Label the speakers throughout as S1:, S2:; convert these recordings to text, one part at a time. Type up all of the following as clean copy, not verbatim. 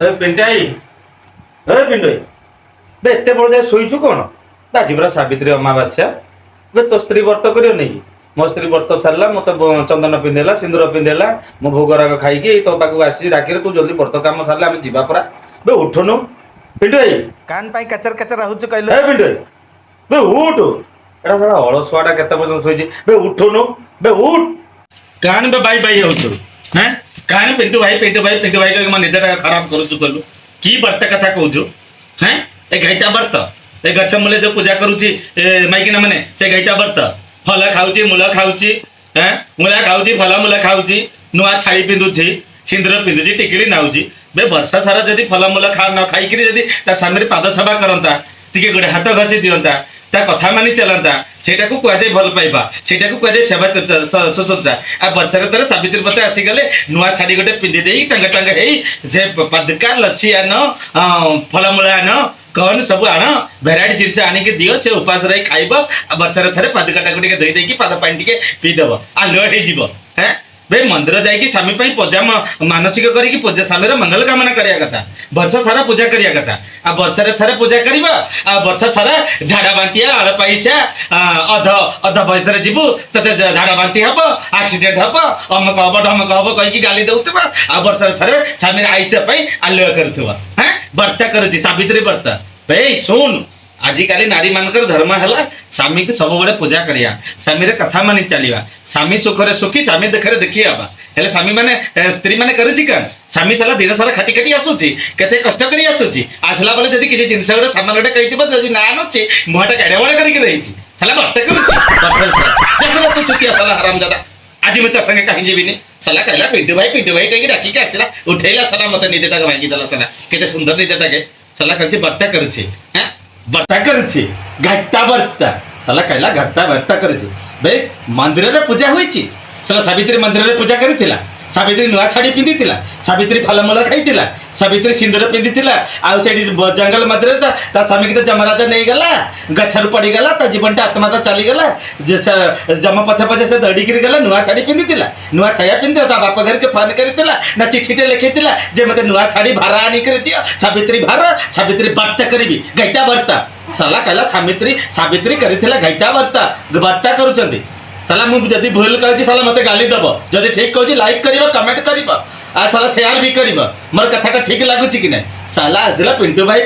S1: ପିଣ୍ଟାଇ ପିଣ୍ଟୁ ବେ ଏତେ ବଳ ଯାଏ ଶୋଇଛୁ କ'ଣ? ଆଜି ପୁରା ସାବିତ୍ରୀ ଅମାବାସ୍ୟା। ବେ ତୋ ସ୍ତ୍ରୀ ବ୍ରତ କରିବ ନେଇକି? ମୋ ସ୍ତ୍ରୀ ବ୍ରତ ସାରିଲା, ମତେ ଚନ୍ଦନ ପିନ୍ଧେଇଲା, ସିନ୍ଦୁର ପିନ୍ଧେଇଲା, ମୁଁ ଭୋଗରାଗ ଖାଇକି ତୋ ପାଖକୁ ଆସିଛି ଡାକିରେ। ତୁ ଜଲ୍ଦି ବ୍ରତ କାମ ସାରିଲେ ଆମେ ଯିବା ପରା। ବେ ଉଠୁନୁ ପିଣ୍ଟୁ ଭାଇ।
S2: କାନ ପାଇଁ କାଚର କାଚର ହଉଛୁ କହିଲୁ?
S1: ଏ ପିଣ୍ଟୁ ଭାଇ ବେ ଉଠୁ। ଏଟା ସାରା ଅଳସୁଆଟା କେତେ ପର୍ଯ୍ୟନ୍ତ ଶୋଇଛି? ବେ ଉଠୁନୁ ବେ ଉଠ। କାଣ ବେ ବାଇ ବାଇ ହଉଛୁ? হ্যাঁ কারণ পিন্টু ভাই পিন্টু ভাই পিন্টু ভাই ମୋ ନିଦଟା ଖରାପ କରୁଛୁ କହିଲୁ? କି ବର୍ତ୍ତା କଥା କହୁଛୁ? হ্যাঁ ଏ ଗାଈଟା ବର୍ତ୍ତ, ଏ ଗଛ ମୂଳେ ଯୋଉ ପୂଜା କରୁଛି ମାଇକିନା ମାନେ, ସେ ଗାଈଟା ବର୍ତ୍ତ ଫଳ ଖାଉଛି, ମୂଳ ଖାଉଛି, ହଁ ମୂଳା ଖାଉଛି, ଫଳ ମୂଳ ଖାଉଛି, ନୂଆ ଛାଇ ପିନ୍ଧୁଛି, ସିନ୍ଦୁର ପିନ୍ଧୁଛି, ଟିକିଲି ନାଉଛି। ବେ ବର୍ଷା ସାରା ଯଦି ଫଳ ମୂଳ ନ ଖାଇକିରି ଯଦି ତା ସ୍ୱାମୀର ପାଦ ସେବା କରନ୍ତା, ଟିକେ ଗୋଡ଼େ ହାତ ଘଷି ଦିଅନ୍ତା, ତା କଥା ମାନି ଚାଲନ୍ତା, ସେଇଟାକୁ କୁହାଯାଏ ଭଲ ପାଇବା, ସେଇଟାକୁ କୁହାଯାଏ ସେବା ଶୁଶ୍ରୂଷା। ଆଉ ବର୍ଷାରେ ଥରେ ସାବିତ୍ରୀ ବ୍ରତ ଆସିଗଲେ ନୂଆ ଶାଢ଼ୀ ଗୋଟେ ପିନ୍ଧି ଦେଇ ଟଙ୍ଗ ଟଙ୍ଗ ହେଇ ସେ ପାଦୁକା ଲସି ଆଣ, ଫଳମୂଳ ଆଣ, କଣ ସବୁ ଆଣ, ଭେରାଇଟି ଜିନିଷ ଆଣିକି ଦିଅ, ସେ ଉପାସ ରହି ଖାଇବ। ଆଉ ବର୍ଷାରେ ଥରେ ପାଦୁକାଟାକୁ ଟିକେ ଧୋଇ ଦେଇକି ପାଦ ପାଣି ଟିକେ ପିଇଦବ, ଆଲୁଅ ହେଇଯିବ। ହେଁ ବେ ମନ୍ଦିର ଯାଇକି ସ୍ୱାମୀ ପାଇଁ ପୂଜା ମାନସିକ କରିକି ପୂଜା ସ୍ୱାମୀର ମଙ୍ଗଳ କାମନା କରିବା କଥା, ବର୍ଷ ସାରା ପୂଜା କରିବା କଥା। ଆଉ ବର୍ଷାରେ ଥରେ ପୂଜା କରିବା, ଆଉ ବର୍ଷ ସାରା ଝାଡ଼ା ବାନ୍ତିଆ ଆଳପାଇସା ଅଧ ବୟସରେ ଯିବୁ, ତତେ ଝାଡ଼ା ବାନ୍ତି ହବ, ଆକ୍ସିଡେଣ୍ଟ ହବ, ଅମକ ହବ ଢମକ ହବ କହିକି ଗାଲି ଦଉଥିବ। ଆଉ ବର୍ଷାରେ ଥରେ ସ୍ୱାମୀର ଆଇସ ପାଇଁ ଆଲୁଅ କରୁଥିବ। ହେଁ ବର୍ତ୍ତା କରୁଛି ସାବିତ୍ରୀ ବର୍ତ୍ତା। ଭାଇ ଶୁଣ, ଆଜିକାଲି ନାରୀ ମାନଙ୍କର ଧର୍ମ ହେଲା ସ୍ୱାମୀକୁ ସବୁବେଳେ ପୂଜା କରିବା, ସ୍ୱାମୀର କଥା ମାନି ଚାଲିବା, ସ୍ୱାମୀ ସୁଖରେ ସୁଖୀ, ସ୍ୱାମୀ ଦୁଃଖରେ ଦେଖି ହେବା। ହେଲେ ସ୍ୱାମୀ ମାନେ ସ୍ତ୍ରୀ ମାନେ କରୁଛି କ'ଣ? ସ୍ୱାମୀ ସାରା ଦିନ ସାରା ଖାଟି ଖାଟି ଆସୁଛି, କେତେ କଷ୍ଟ କରି ଆସୁଛି, ଆସିଲା ବେଳେ ଯଦି କିଛି ଜିନିଷ ଗୋଟେ ସାମାନ ଗୋଟେ କହିଥିବ, ଯଦି ନା ଆଣୁଛି ମୁହଁଟା କେଡ଼େ ବଡ଼ କରିକି ରହିଛି, ସାଲା ବର୍ତ୍ତା କରୁଛି। ହରାମଜାଦା, ଆଜି ମୁଁ ତା ସାଙ୍ଗେ କାହିଁ ଯିବିନି? ସାଲା କହିଲା ପିଣ୍ଟୁ ଭାଇ କହିକି ଡାକିକି ଆସିଲା, ଉଠେଇଲା, ସାଲା ମତେ ନିଦଟାକୁ ଭାଙ୍ଗିଦେଲା। ସାଲା କେତେ ସୁନ୍ଦର ନିଦଟାକେ, ସାଲା କହିଛି ବର୍ତ୍ତା କରୁଛି। ହଁ ବର୍ତ୍ତା କରୁଛି, ଘାଟା ବର୍ତ୍ତା। ସାଲା କହିଲା ଘାଟା ବର୍ତ୍ତା କରୁଛି। ବେ ମନ୍ଦିରରେ ପୂଜା ହୋଇଛି, ସାଲା ସାବିତ୍ରୀ ମନ୍ଦିରରେ ପୂଜା କରିଥିଲା, ସାବିତ୍ରୀ ନୂଆ ଶାଢ଼ୀ ପିନ୍ଧିଥିଲା, ସାବିତ୍ରୀ ଫଳମୂଳ ଖାଇଥିଲା, ସାବିତ୍ରୀ ସିନ୍ଦୁର ପିନ୍ଧିଥିଲା। ଆଉ ସେଠି ଜଙ୍ଗଲ ମଧ୍ୟରେ ତା ସ୍ୱାମୀକି ତ ଯମରାଜ ନେଇଗଲା, ଗଛରୁ ପଡ଼ିଗଲା, ତା ଜୀବନଟା ଆତ୍ମା ତ ଚାଲିଗଲା। ଯମ ପଛେ ପଛେ ସେ ଦୌଡ଼ିକିରି ଗଲା, ନୂଆ ଶାଢ଼ୀ ପିନ୍ଧିଥିଲା, ନୂଆ ଛାୟା ପିନ୍ଧିଥିଲା, ତା ବାପ ଘରକୁ ଫୋନ୍ କରିଥିଲା ନା ଚିଠିଟେ ଲେଖିଥିଲା ଯେ ମୋତେ ନୂଆ ଶାଢ଼ୀ ଭାର ଆଣିକରି ଦିଅ, ସାବିତ୍ରୀ ଭାର, ସାବିତ୍ରୀ ବର୍ତ୍ତା କରିବି, ଘାଇଟା ବର୍ତ୍ତା। ସାଲା କହିଲା ସାବିତ୍ରୀ କରିଥିଲା ଘାଇଟା ବର୍ତ୍ତା, ବର୍ତ୍ତା କରୁଛନ୍ତି। ସାଲା ମୁଁ ଯଦି ଭୁଲ କହିଛି ସାଲା ମତେ ଗାଲି ଦବ, ଯଦି ଠିକ କହୁଛି ଲାଇକ୍ କରିବ, କମେଣ୍ଟ କରିବ, ଆଉ ସାଲା ସେୟାର ବି କରିବ। ମୋର କଥାଟା ଠିକ ଲାଗୁଛି କି ନାହିଁ? ସାଲା ଆସିଲା ପିଣ୍ଟୁ ଭାଇ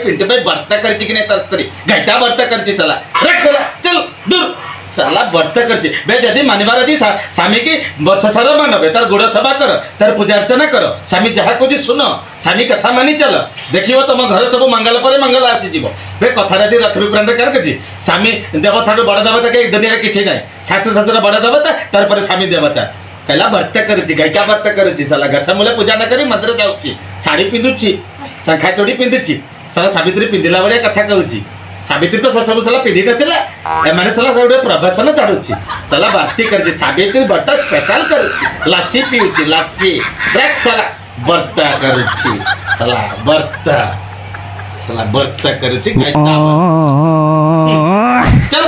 S1: ବର୍ତ୍ତା କରିଛି କି ନାହିଁ? ତାର ସ୍ତ୍ରୀ ଘାଇଟା ବର୍ତ୍ତା କରିଛି। ସାଲା ରଖ, ସାଲା ଚଲ ଦୂର, ସାଲା ବର୍ତ୍ତା କରିଛି। ବେ ଯଦି ମାନିବାର ଅଛି ସ୍ୱାମୀ କି ବର୍ଷ ସାରା ମାନବେ, ତାର ଗୋଡ଼ ସେବା କର, ତାର ପୂଜା ଅର୍ଚ୍ଚନା କର, ସ୍ୱାମୀ ଯାହା କହୁଛି ଶୁଣ, ସ୍ୱାମୀ କଥା ମାନି ଚାଲ, ଦେଖିବ ତମ ଘରେ ସବୁ ମଙ୍ଗଳ ପରେ ମଙ୍ଗଳ ଆସିଯିବ। ବେ କଥାରେ ଅଛି ଲକ୍ଷ୍ମୀ ପ୍ରାଣରେ କାହାର କିଛି, ସ୍ୱାମୀ ଦେବତାଠୁ ବଡ଼ ଦେବତା କେହି ଦୁନିଆରେ କିଛି ନାହିଁ, ଶାଶୁ ଶ୍ୱଶୁର ବଡ଼ ଦେବତା, ତାରପରେ ସ୍ୱାମୀ ଦେବତା। କହିଲା ବର୍ତ୍ତା କରୁଛି, ଗାଇକା ବର୍ତ୍ତା କରୁଛି। ସାଲା ଗଛ ମୂଳେ ପୂଜା ନ କରି ମନ୍ଦିର ଯାଉଛି, ଶାଢ଼ୀ ପିନ୍ଧୁଛି, ଶଙ୍ଖା ଚୁଡ଼ି ପିନ୍ଧୁଛି, ସାଲା ସାବିତ୍ରୀ ପିନ୍ଧିଲା ଭଳିଆ କଥା କହୁଛି। ସାବିତ୍ରୀ ତ ସେସବୁ ସାଲା ପିନ୍ଧି ନଥିଲା, ଏମାନେ ସାଲା ଗୋଟେ ପ୍ରବଚନ ଚାଲୁଛି, ସାଲା ବାର୍ତ୍ତି କରୁଛି, ସାବିତ୍ରୀ ବର୍ତ୍ତା ସ୍ପେଶାଲ କରୁଛି, ଲସି ପିଉଛି, ଲସି ବ୍ରେକ୍, ସାଲା ବର୍ତ୍ତା କରୁଛି, ସାଲା ବର୍ତ୍ତା କରୁଛି। ଚାଲ।